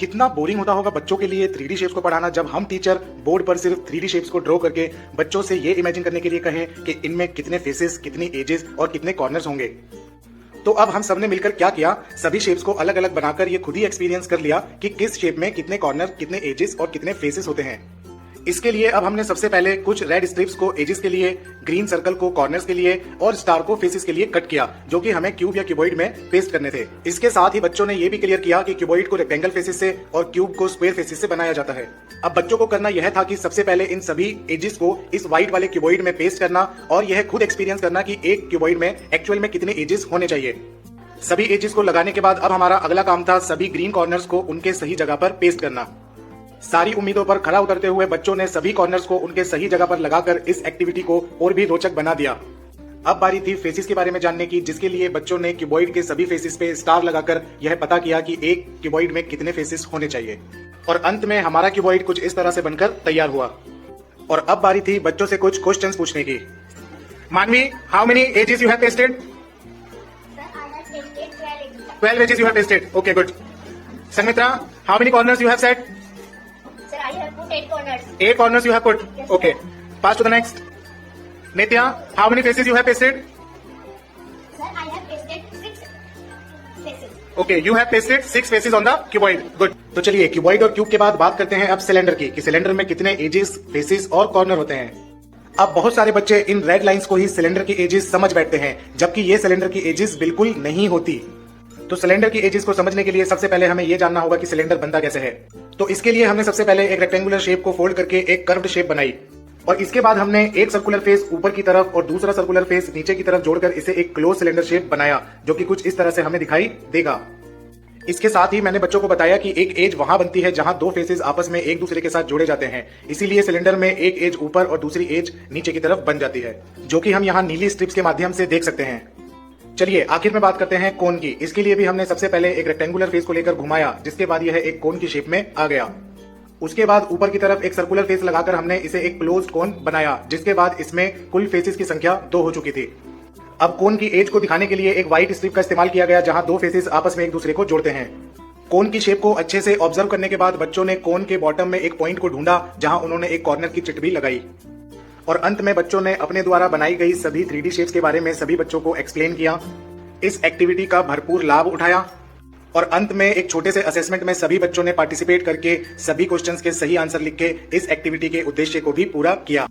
कितना बोरिंग होता होगा बच्चों के लिए 3D शेप्स को पढ़ाना जब हम टीचर बोर्ड पर सिर्फ 3D शेप्स को ड्रॉ करके बच्चों से ये इमेजिन करने के लिए कहें कि इनमें कितने फेसेस, कितनी एजेस और कितने कॉर्नर्स होंगे। तो अब हम सबने मिलकर क्या किया, सभी शेप्स को अलग अलग बनाकर ये खुद ही एक्सपीरियंस कर लिया कि किस शेप में कितने कॉर्नर, कितने एजेस और कितने फेसेस होते हैं। इसके लिए अब हमने सबसे पहले कुछ रेड स्ट्रिप्स को एजेस के लिए, ग्रीन सर्कल को कॉर्नर्स के लिए और स्टार को फेसेस के लिए कट किया, जो कि हमें क्यूब या क्यूबॉइड में पेस्ट करने थे। इसके साथ ही बच्चों ने ये भी क्लियर किया कि क्यूबॉइड को रेक्टेंगल फेसेस से और क्यूब को स्क्वायर फेसेस से बनाया जाता है। अब बच्चों को करना यह था कि सबसे पहले इन सभी एजेस को इस व्हाइट वाले क्यूबॉइड में पेस्ट करना और यह खुद एक्सपीरियंस करना कि एक क्यूबॉइड में एक्चुअल में कितने एजेस होने चाहिए। सभी एजेस को लगाने के बाद अब हमारा अगला काम था सभी ग्रीन कॉर्नर्स को उनके सही जगह पर पेस्ट करना। सारी उम्मीदों पर खरा उतरते हुए बच्चों ने सभी कॉर्नर्स को उनके सही जगह पर लगाकर इस एक्टिविटी को और भी रोचक बना दिया। अब बारी थी फेसेस के बारे में जानने की, जिसके लिए बच्चों ने क्यूबॉइड के सभी फेसेस पे स्टार लगाकर यह पता किया कि एक क्यूबॉइड में कितने फेसेस होने चाहिए। और अंत में हमारा क्यूबॉइड कुछ इस तरह से बनकर तैयार हुआ। और अब बारी थी बच्चों से कुछ क्वेश्चंस पूछने की। Manvi, how many edges you have pasted? 12 edges you have pasted. Okay, good. Sanmitra, how many corners you have set? Sir, I have put 8 corners. 8 corners you have put. Yes, Okay. Pass to the next. Nitya, how many faces you have pasted? Sir, I have pasted 6 faces. Okay, you have pasted 6 faces on the cuboid. Good. तो चलिए cuboid और cube के बाद बात करते हैं अब cylinder की, कि सिलेंडर में कितने एजेस, फेसेस और कॉर्नर होते हैं। अब बहुत सारे बच्चे इन रेड लाइंस को ही सिलेंडर की एजेस समझ बैठते हैं, जबकि ये सिलेंडर की एजेस बिल्कुल नहीं होती। तो सिलेंडर की एजेस को समझने के लिए सबसे पहले हमें यह जानना होगा कि सिलेंडर बनता कैसे है। तो इसके लिए हमने सबसे पहले एक रेक्टेंगुलर शेप को फोल्ड करके एक कर्व्ड शेप बनाई और इसके बाद हमने एक सर्कुलर फेस ऊपर की तरफ और दूसरा सर्कुलर फेस नीचे की तरफ जोड़कर इसे एक क्लोज सिलेंडर शेप बनाया, जो कि कुछ इस तरह से हमें दिखाई देगा। इसके साथ ही मैंने बच्चों को बताया कि एक एज वहां बनती है जहां दो फेसेस आपस में एक दूसरे के साथ जोड़े जाते हैं, इसीलिए सिलेंडर में एक एज ऊपर और दूसरी एज नीचे की तरफ बन जाती है, जो कि हम यहाँ नीली स्ट्रिप्स के माध्यम से देख सकते हैं। चलिए आखिर में बात करते हैं कोन की। इसके लिए भी हमने सबसे पहले एक रेक्टेंगुलर फेस को लेकर घुमाया, जिसके बाद यह एक कोन की शेप में आ गया। उसके बाद ऊपर की तरफ एक सर्कुलर फेस लगाकर हमने इसे एक क्लोज्ड कोन बनाया, जिसके बाद इसमें कुल फेसेस की संख्या 2 हो चुकी थी। अब कोन की एज को दिखाने के लिए एक व्हाइट स्ट्रिप का इस्तेमाल किया गया, जहां दो फेसेस आपस में एक दूसरे को जोड़ते हैं। कोन की शेप को अच्छे से ऑब्जर्व करने के बाद बच्चों ने कोन के बॉटम में एक पॉइंट को ढूंढा, जहां उन्होंने एक कॉर्नर की चिट भी लगाई। और अंत में बच्चों ने अपने द्वारा बनाई गई सभी 3D शेप्स के बारे में सभी बच्चों को एक्सप्लेन किया। इस एक्टिविटी का भरपूर लाभ उठाया और अंत में एक छोटे से असेसमेंट में सभी बच्चों ने पार्टिसिपेट करके सभी क्वेश्चंस के सही आंसर लिख के इस एक्टिविटी के उद्देश्य को भी पूरा किया।